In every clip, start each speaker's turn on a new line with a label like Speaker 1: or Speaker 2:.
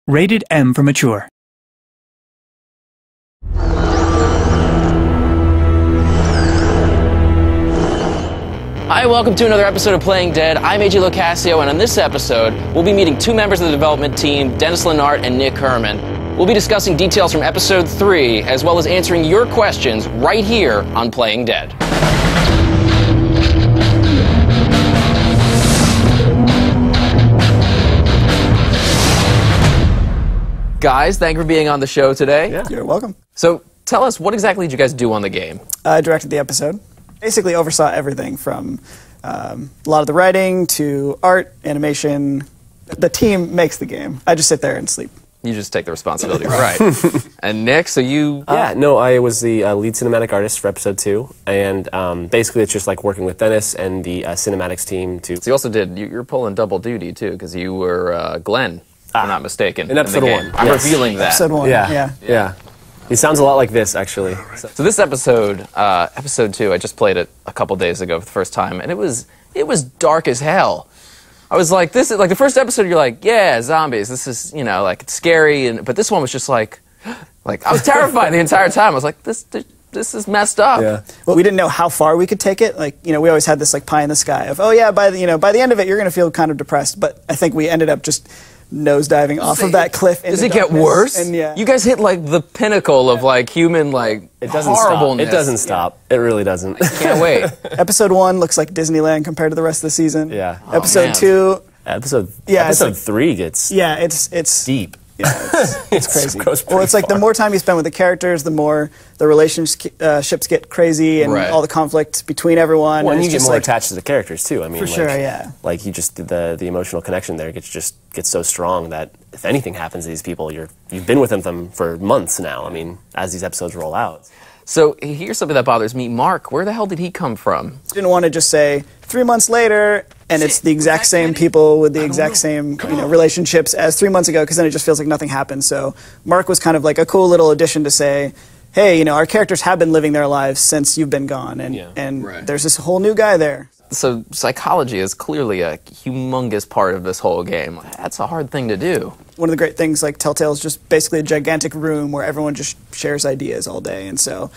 Speaker 1: Rated M for mature.
Speaker 2: Hi, welcome to another episode of Playing Dead. I'm AJ Locascio, and on this episode, we'll be meeting two members of the development team, Dennis Lennart and Nick Herman. We'll be discussing details from episode 3, as well as answering your questions right here on Playing Dead. Guys, thank you for being on the show today.
Speaker 3: Yeah. You're welcome.
Speaker 2: So, tell us, what exactly did you guys do on the game?
Speaker 3: I directed the episode. Basically oversaw everything from a lot of the writing to art, animation. The team makes the game. I just sit there and sleep.
Speaker 2: You just take the responsibility, right? And Nick, so you...
Speaker 4: Yeah, no, I was the lead cinematic artist for episode 2, and basically it's just like working with Dennis and the cinematics team to...
Speaker 2: So you also did, you're pulling double duty too, because you were Glenn, if I'm not mistaken.
Speaker 4: In episode 1.
Speaker 2: I'm revealing that.
Speaker 3: Episode 1,
Speaker 4: yeah. He sounds a lot like this, actually.
Speaker 2: So this episode, episode 2, I just played it a couple days ago for the first time, and it was dark as hell. I was like, this is like the first episode. You're like, yeah, zombies. This is, you know, like it's scary, but this one was just like I was terrified the entire time. I was like, this is messed up.
Speaker 3: Yeah. Well, we didn't know how far we could take it. Like, you know, we always had this like pie in the sky of, oh yeah, by the end of it, you're gonna feel kind of depressed. But I think we ended up just nosediving off of that cliff.
Speaker 2: Does it get worse?
Speaker 3: And yeah,
Speaker 2: you guys hit like the pinnacle of like human like
Speaker 4: it doesn't
Speaker 2: horribleness.
Speaker 4: Stop. It doesn't stop. It really doesn't.
Speaker 2: Can't wait.
Speaker 3: Episode 1 looks like Disneyland compared to the rest of the season.
Speaker 4: Yeah.
Speaker 3: Episode 2.
Speaker 4: Episode 3 gets
Speaker 3: it's
Speaker 4: deep.
Speaker 3: Yeah, it's crazy.
Speaker 4: Well,
Speaker 3: it's like the more time you spend with the characters, the more the relationships get crazy and all the conflict between everyone.
Speaker 4: Well, and you
Speaker 3: get
Speaker 4: more attached to the characters too. I mean,
Speaker 3: for sure, yeah.
Speaker 4: Like you just the emotional connection there gets so strong that if anything happens to these people, you've been with them for months now. I mean, as these episodes roll out.
Speaker 2: So here's something that bothers me. Mark, where the hell did he come from?
Speaker 3: Didn't want to just say 3 months later, and it's the exact same people with the exact same relationships as 3 months ago, because then it just feels like nothing happened. So Mark was kind of like a cool little addition to say, hey, our characters have been living their lives since you've been gone, and there's this whole new guy there.
Speaker 2: So psychology is clearly a humongous part of this whole game. That's a hard thing to do.
Speaker 3: One of the great things, like Telltale, is just basically a gigantic room where everyone just shares ideas all day, and so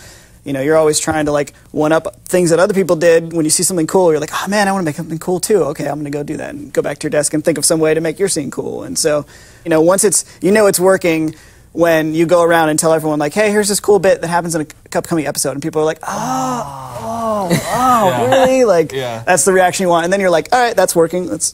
Speaker 3: you're always trying to like one-up things that other people did. When you see something cool, you're like, oh man, I want to make something cool too. Okay, I'm going to go do that, and go back to your desk and think of some way to make your scene cool. And so, once it's working, when you go around and tell everyone like, hey, here's this cool bit that happens in a upcoming episode, and people are like, really? Like, that's the reaction you want. And then you're like, all right, that's working. Let's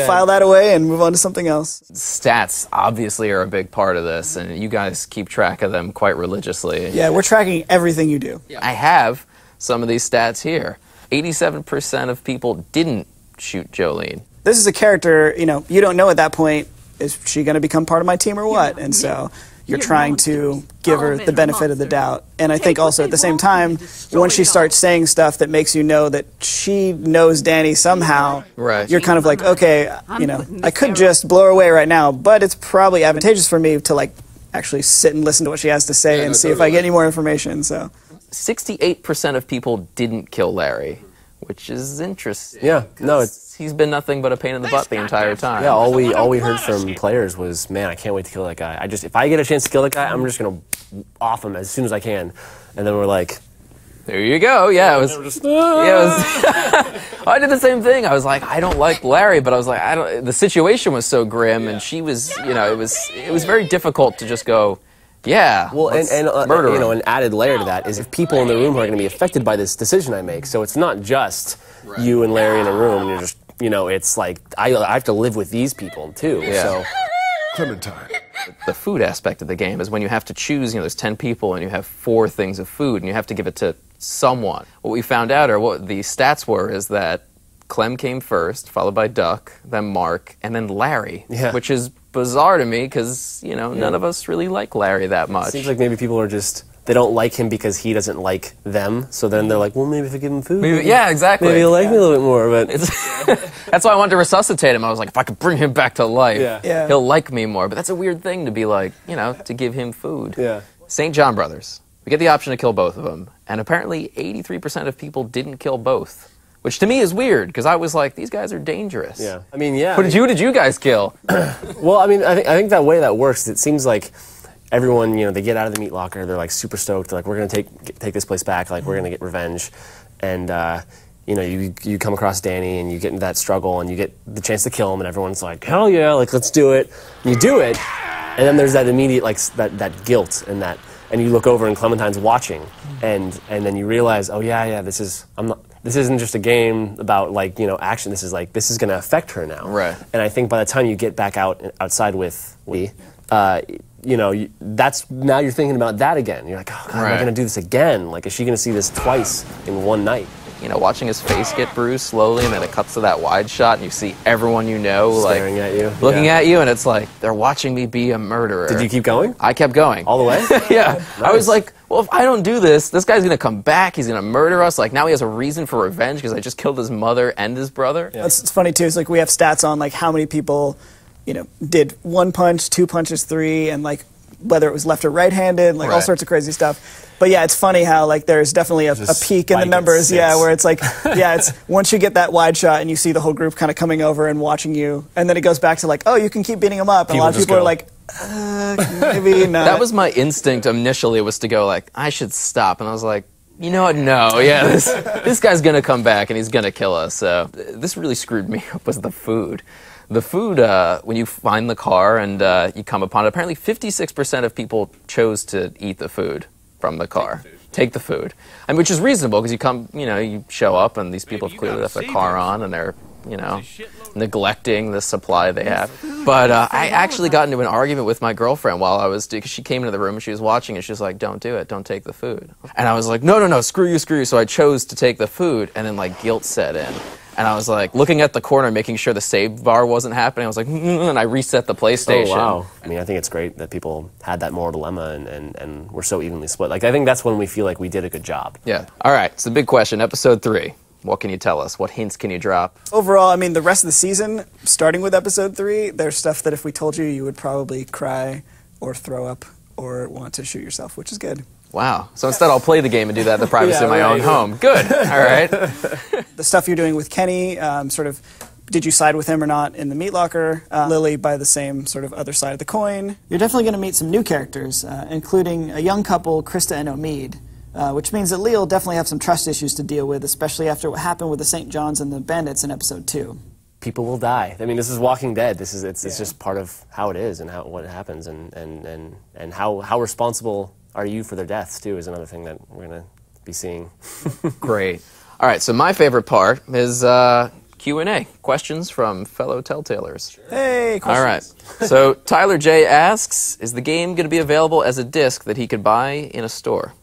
Speaker 3: file that away and move on to something else.
Speaker 2: Stats obviously are a big part of this, and you guys keep track of them quite religiously.
Speaker 3: Yeah, we're tracking everything you do.
Speaker 2: I have some of these stats here. 87% of people didn't shoot Jolene.
Speaker 3: This is a character, you don't know at that point, is she going to become part of my team or what? And so you're trying to give her the benefit of the doubt. And I think also at the same time, once she starts saying stuff that makes you know that she knows Danny somehow, you're kind of like, okay, I could just blow her away right now, but it's probably advantageous for me to like actually sit and listen to what she has to say and see if I get any more information. So
Speaker 2: 68% of people didn't kill Larry, which is interesting.
Speaker 4: Yeah, no,
Speaker 2: he's been nothing but a pain in the butt the entire time.
Speaker 4: Yeah, all we heard from players was, man, I can't wait to kill that guy. If I get a chance to kill that guy, I'm just gonna off him as soon as I can. And then we're like,
Speaker 2: there you go. Yeah, it was. I did the same thing. I was like, I don't like Larry, but I was like, the situation was so grim, and she was, it was very difficult to just go, yeah. Well, and murder him.
Speaker 4: An added layer to that is if people in the room are going to be affected by this decision I make. So it's not just you and Larry in a room, and you're just, it's like I have to live with these people too.
Speaker 2: Yeah.
Speaker 4: So
Speaker 5: Clementine.
Speaker 2: The food aspect of the game is when you have to choose, there's 10 people and you have 4 things of food and you have to give it to someone. What we found out, or what the stats were, is that Clem came first, followed by Duck, then Mark, and then Larry, which is bizarre to me because, none of us really like Larry that much.
Speaker 4: It seems like maybe people are just, they don't like him because he doesn't like them, so then they're like, well, maybe if I give him food,
Speaker 2: exactly.
Speaker 4: Maybe he'll like me a little bit more, but...
Speaker 2: That's why I wanted to resuscitate him. I was like, if I could bring him back to life, he'll like me more. But that's a weird thing to be like, to give him food.
Speaker 4: Yeah.
Speaker 2: St. John Brothers. We get the option to kill both of them, and apparently 83% of people didn't kill both, Which to me is weird, because I was like, these guys are dangerous.
Speaker 4: Yeah. I mean, yeah.
Speaker 2: Who did you guys kill?
Speaker 4: Well, I mean, I think that way that works, it seems like everyone, they get out of the meat locker, they're like super stoked, they're like, we're going to take this place back, like we're going to get revenge. And, you come across Danny and you get into that struggle and you get the chance to kill him and everyone's like, hell yeah, like let's do it. And you do it, and then there's that immediate, like, that guilt and you look over and Clementine's watching and then you realize, oh yeah, this isn't just a game about, like, action. This is going to affect her now.
Speaker 2: Right.
Speaker 4: And I think by the time you get back outside with Lee, that's, now you're thinking about that again. You're like, oh God, am I going to do this again? Like, is she going to see this twice in one night?
Speaker 2: Watching his face get bruised slowly, and then it cuts to that wide shot, and you see everyone
Speaker 4: staring at you,
Speaker 2: looking at you, and it's like, they're watching me be a murderer.
Speaker 4: Did you keep going?
Speaker 2: I kept going.
Speaker 4: All the way?
Speaker 2: Yeah.
Speaker 4: Nice.
Speaker 2: I was like, well, if I don't do this guy's gonna come back, he's gonna murder us. Like, now he has a reason for revenge because I just killed his mother and his brother.
Speaker 3: Yeah. It's funny too, it's like we have stats on like how many people, did 1 punch, 2 punches, 3, and like whether it was left or right-handed, like all sorts of crazy stuff. But yeah, it's funny how like there's definitely a peak in the numbers, where it's like, it's once you get that wide shot and you see the whole group kind of coming over and watching you, and then it goes back to like, oh, you can keep beating them up. And a lot of people are like, maybe not.
Speaker 2: That was my instinct initially, was to go like, I should stop. And I was like, you know what, no, this guy's gonna come back and he's gonna kill us. So this really screwed me up, was the food. The food, when you find the car and you come upon it, apparently 56% of people chose to eat the food from the car. Take the food. I mean, which is reasonable, because you show up and these people have clearly left their car on and they're, neglecting the supply they have. But I actually got into an argument with my girlfriend while I was, because she came into the room and she was watching and she was like, don't do it, don't take the food. And I was like, no, screw you. So I chose to take the food, and then like guilt set in. And I was like looking at the corner, making sure the save bar wasn't happening. I was like, and I reset the PlayStation.
Speaker 4: Oh, wow. I mean, I think it's great that people had that moral dilemma and we're so evenly split. Like, I think that's when we feel like we did a good job.
Speaker 2: Yeah. All right, it's the big question, episode 3. What can you tell us? What hints can you drop?
Speaker 3: Overall, I mean, the rest of the season, starting with episode 3, there's stuff that if we told you, you would probably cry or throw up or want to shoot yourself, which is good.
Speaker 2: Wow. So instead I'll play the game and do that in the privacy of my own home. Good. All right.
Speaker 3: The stuff you're doing with Kenny, did you side with him or not in the meat locker? Lily, by the same sort of other side of the coin. You're definitely going to meet some new characters, including a young couple, Krista and Omid, which means that Lee will definitely have some trust issues to deal with, especially after what happened with the St. John's and the Bandits in episode 2.
Speaker 4: People will die. I mean, this is Walking Dead. It's just part of how it is and what happens, and how responsible are you for their deaths, too, is another thing that we're going to be seeing.
Speaker 2: Great. All right, so my favorite part is Q&A, questions from fellow Telltalers.
Speaker 3: Hey, questions.
Speaker 2: All right. So Tyler J. asks, is the game going to be available as a disc that he could buy in a store?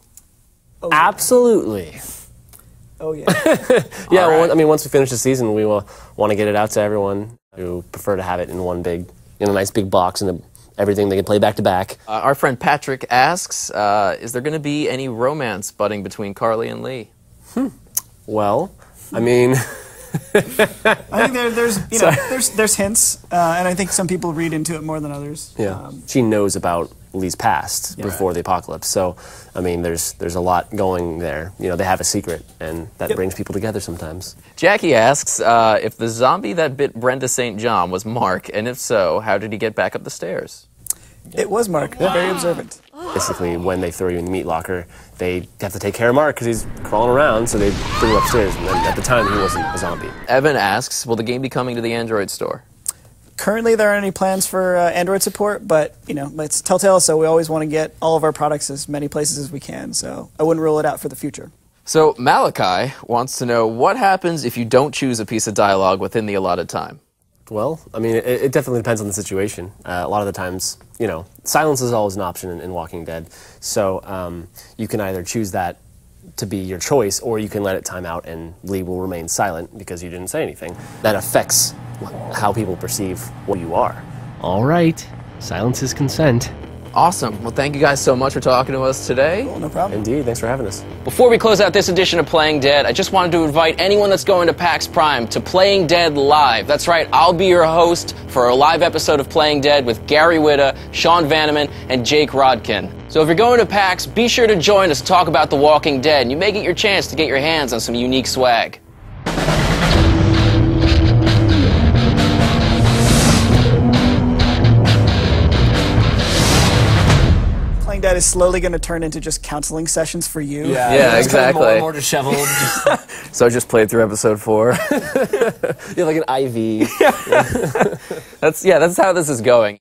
Speaker 3: Oh,
Speaker 4: absolutely.
Speaker 3: Oh, yeah.
Speaker 4: Yeah, well, I mean, once we finish the season, we will want to get it out to everyone who prefer to have it in one big, nice big box and everything they can play back to back.
Speaker 2: Our friend Patrick asks, is there going to be any romance budding between Carly and Lee?
Speaker 4: Well, I mean...
Speaker 3: I think there's hints, and I think some people read into it more than others.
Speaker 4: Yeah, she knows about Lee's past before the apocalypse, so I mean, there's a lot going there. They have a secret, and that brings people together sometimes.
Speaker 2: Jackie asks if the zombie that bit Brenda St. John was Mark, and if so, how did he get back up the stairs?
Speaker 3: It was Mark. Very observant.
Speaker 4: Basically, when they throw you in the meat locker, they have to take care of Mark because he's crawling around, so they bring him upstairs, and then at the time, he wasn't a zombie.
Speaker 2: Evan asks, will the game be coming to the Android store?
Speaker 3: Currently, there aren't any plans for Android support, but, it's Telltale, so we always want to get all of our products as many places as we can, so I wouldn't rule it out for the future.
Speaker 2: So Malachi wants to know, what happens if you don't choose a piece of dialogue within the allotted time?
Speaker 4: Well, I mean, it definitely depends on the situation. A lot of the times, silence is always an option in Walking Dead. So you can either choose that to be your choice, or you can let it time out and Lee will remain silent because you didn't say anything. That affects how people perceive what you are.
Speaker 1: All right. Silence is consent.
Speaker 2: Awesome. Well, thank you guys so much for talking to us today.
Speaker 3: Cool, no problem.
Speaker 4: Indeed. Thanks for having us.
Speaker 2: Before we close out this edition of Playing Dead, I just wanted to invite anyone that's going to PAX Prime to Playing Dead Live. That's right, I'll be your host for a live episode of Playing Dead with Gary Whitta, Sean Vanneman, and Jake Rodkin. So if you're going to PAX, be sure to join us to talk about The Walking Dead, and you may get your chance to get your hands on some unique swag.
Speaker 3: Playing dead is slowly going to turn into just counseling sessions for you.
Speaker 2: Yeah,
Speaker 4: it's kind of
Speaker 2: exactly.
Speaker 4: more and more disheveled.
Speaker 2: So I just played through episode 4.
Speaker 4: You have like an IV.
Speaker 2: That's how this is going.